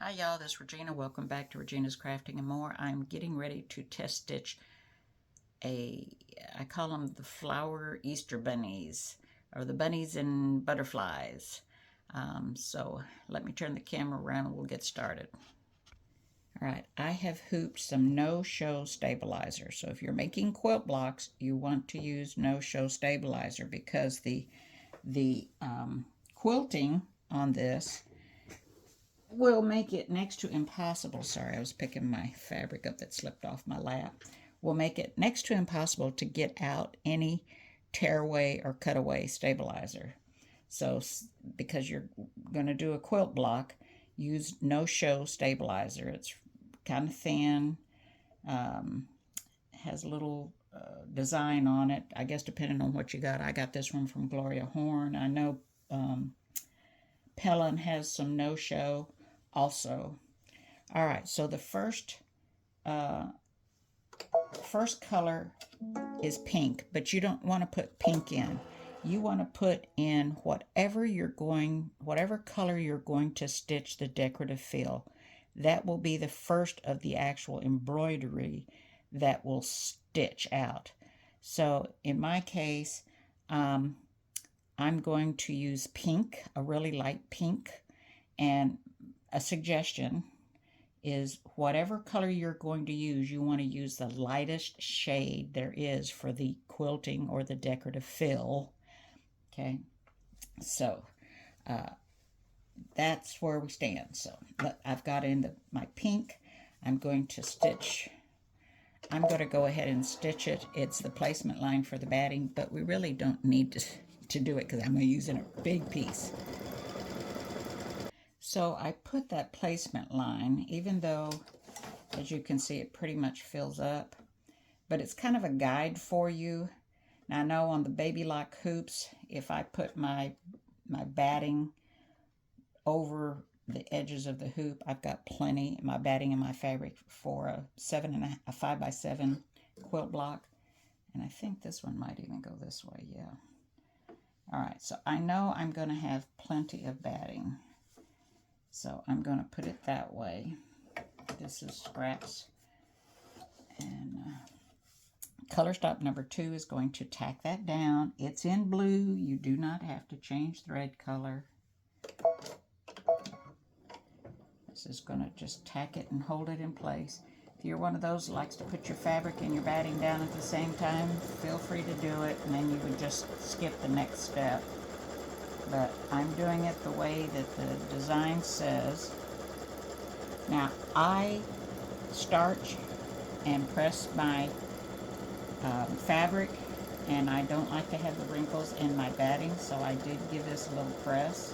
Hi y'all, this is Regina. Welcome back to Regina's Crafting and More. I'm getting ready to test stitch I call them the flower Easter bunnies, or the bunnies and butterflies. So let me turn the camera around and we'll get started. All right, I have hooped some no-show stabilizer. So if you're making quilt blocks, you want to use no-show stabilizer because the quilting on this will make it next to impossible. Sorry, I was picking my fabric up that slipped off my lap. Will make it next to impossible to get out any tearaway or cutaway stabilizer. So because you're going to do a quilt block, use no-show stabilizer. It's kind of thin, has a little design on it, I guess depending on what you got. I got this one from Gloria Horn. I know Pellin has some no-show also. All right, so the first color is pink, but you don't want to put pink in. You want to put in whatever color you're going to stitch the decorative fill. That will be the first of the actual embroidery that will stitch out. So in my case, I'm going to use pink, a really light pink, and a suggestion is whatever color you're going to use, you want to use the lightest shade there is for the quilting or the decorative fill. Okay, so that's where we stand. So I've got in my pink. I'm going to go ahead and stitch it. It's the placement line for the batting, but we really don't need to do it because I'm going to use it in a big piece. So I put that placement line, even though, as you can see, it pretty much fills up, but it's kind of a guide for you. Now I know on the baby lock hoops, if I put my batting over the edges of the hoop, I've got plenty, my batting and my fabric for a 5x7 quilt block. And I think this one might even go this way, yeah. All right, so I know I'm going to have plenty of batting. So I'm going to put it that way. This is scraps. And color stop number 2 is going to tack that down. It's in blue. You do not have to change thread color. This is going to just tack it and hold it in place. If you're one of those that likes to put your fabric and your batting down at the same time, feel free to do it, and then you would just skip the next step. But I'm doing it the way that the design says. Now, I starch and press my fabric, and I don't like to have the wrinkles in my batting, so I did give this a little press.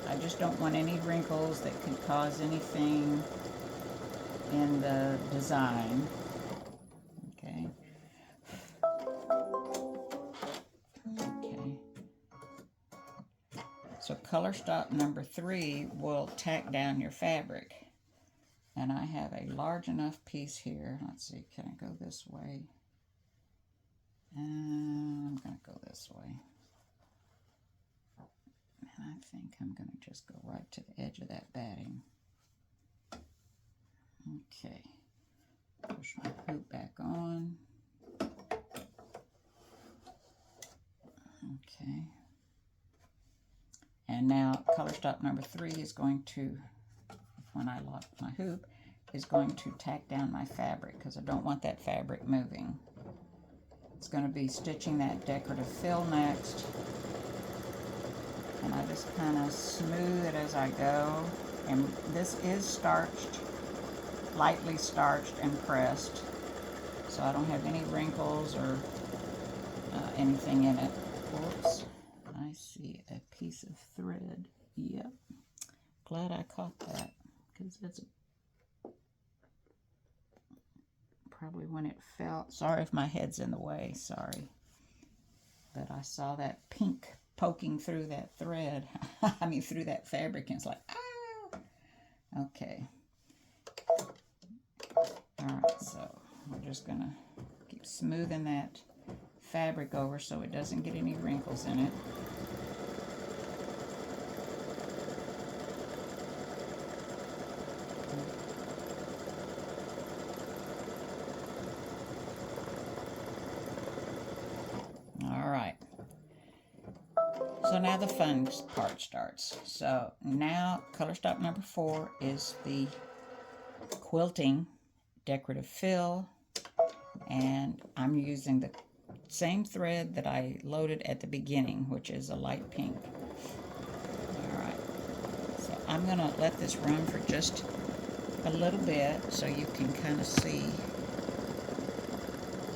I just don't want any wrinkles that could cause anything in the design. Okay. So color stop number 3 will tack down your fabric. And I have a large enough piece here. Let's see, can I go this way? I'm going to go this way. And I think I'm going to just go right to the edge of that batting. Okay. Push my hoop back on. Okay. And now color stop number 3 is going to, when I lock my hoop, is going to tack down my fabric because I don't want that fabric moving. It's going to be stitching that decorative fill next. And I just kind of smooth it as I go. And this is starched, lightly starched and pressed. So I don't have any wrinkles or anything in it. Whoops. I see a piece of thread. Yep. Glad I caught that because it's probably when it fell. Sorry if my head's in the way. Sorry. But I saw that pink poking through that thread. I mean, through that fabric, and it's like, ah! Okay. All right, so we're just going to keep smoothing that fabric over so it doesn't get any wrinkles in it. now the fun part starts. So now color stop number 4 is the quilting decorative fill, and I'm using the same thread that I loaded at the beginning, which is a light pink. Alright, so I'm going to let this run for just a little bit so you can kind of see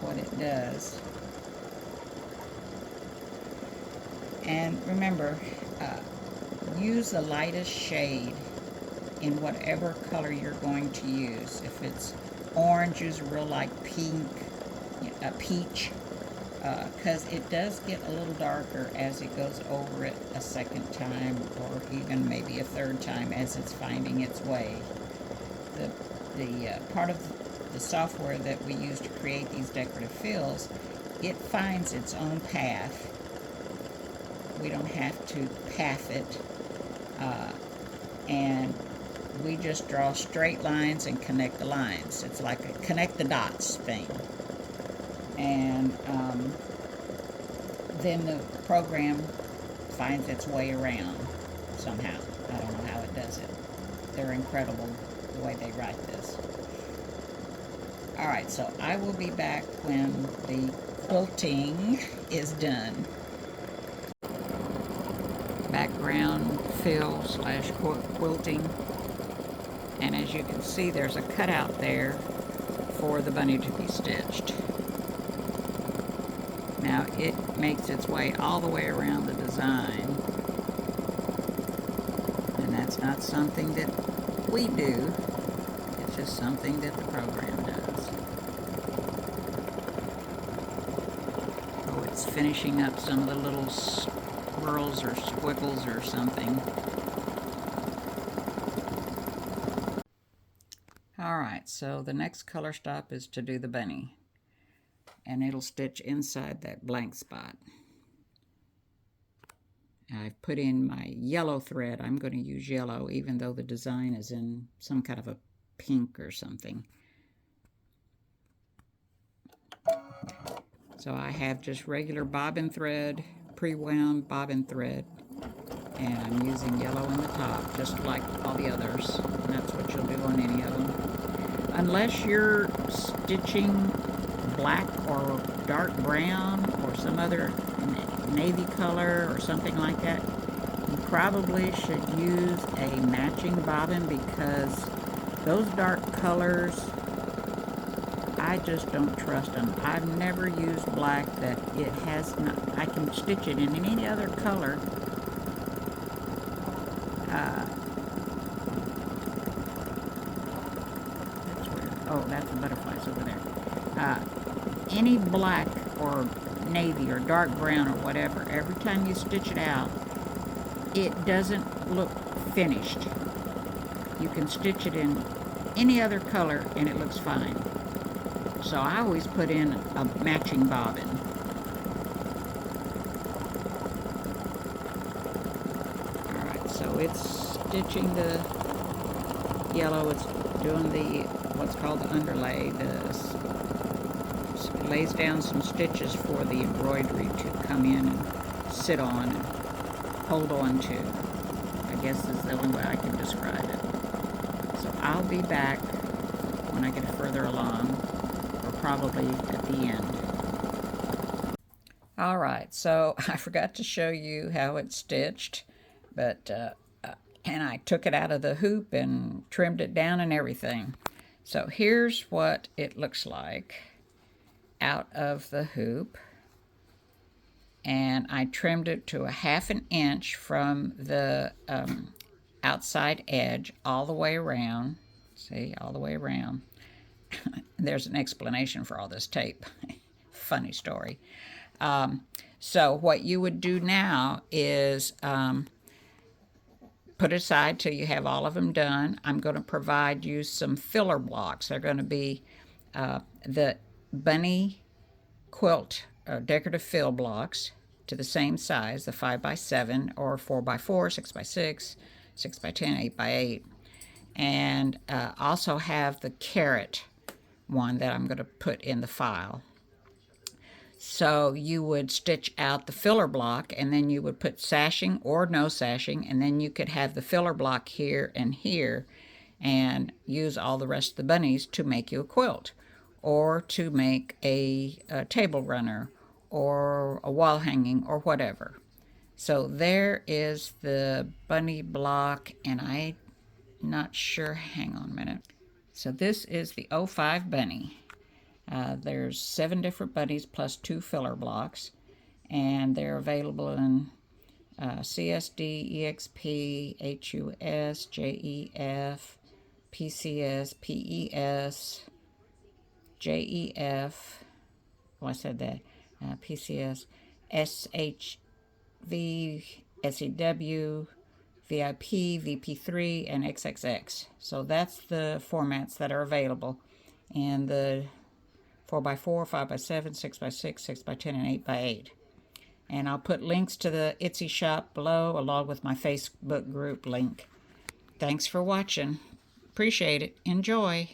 what it does. And remember, use the lightest shade in whatever color you're going to use. If it's orange, use a real light pink, peach, because it does get a little darker as it goes over it a second time, or even maybe a third time as it's finding its way. The part of the software that we use to create these decorative fills, it finds its own path. We don't have to path it, and we just draw straight lines and connect the lines. It's like a connect the dots thing. And then the program finds its way around somehow. I don't know how it does it. They're incredible the way they write this. Alright, so I will be back when the quilting is done. Background fill / quilting. And as you can see, there's a cutout there for the bunny to be stitched. Now it makes its way all the way around the design. And that's not something that we do. It's just something that the program does. Oh, it's finishing up some of the little swirls or squiggles or something. Alright, so the next color stop is to do the bunny. And it'll stitch inside that blank spot. I've put in my yellow thread. I'm going to use yellow, even though the design is in some kind of a pink or something. So I have just regular bobbin thread, pre-wound bobbin thread, and I'm using yellow in the top, just like all the others. And that's what you'll do on any of them. Unless you're stitching black or dark brown or some other navy color or something like that, you probably should use a matching bobbin, because those dark colors, I just don't trust them. I've never used black that it has not. I can stitch it in any other color. That's weird. Oh, that's the butterflies over there. Any black or navy or dark brown or whatever, every time you stitch it out, it doesn't look finished. You can stitch it in any other color and it looks fine. So I always put in a matching bobbin. Alright, so it's stitching the yellow, it's doing the what's called the underlay. Lays down some stitches for the embroidery to come in and sit on and hold on to. I guess is the only way I can describe it. So I'll be back when I get further along, or probably at the end. Alright, so I forgot to show you how it's stitched, but and I took it out of the hoop and trimmed it down and everything. So here's what it looks like out of the hoop, and I trimmed it to a ½ an inch from the outside edge all the way around. See, all the way around. There's an explanation for all this tape. Funny story. So what you would do now is put aside till you have all of them done. I'm going to provide you some filler blocks. They're going to be the bunny quilt decorative fill blocks to the same size, the 5x7 or 4x4, 6x6, 6x10, 8x8, and also have the carrot one that I'm going to put in the file. So you would stitch out the filler block, and then you would put sashing or no sashing, and then you could have the filler block here and here, and use all the rest of the bunnies to make you a quilt, or to make a table runner, or a wall hanging, or whatever. So there is the bunny block, and I'm not sure, hang on a minute. So this is the 05 bunny. There's 7 different bunnies plus 2 filler blocks, and they're available in CSD, EXP, HUS, JEF, PCS, PES, JEF, well, I said that, PCS, SHV, SEW, VIP, VP3, and XXX. So that's the formats that are available in the 4x4, 5x7, 6x6, 6x10, and 8x8. And I'll put links to the Etsy shop below, along with my Facebook group link. Thanks for watching. Appreciate it. Enjoy.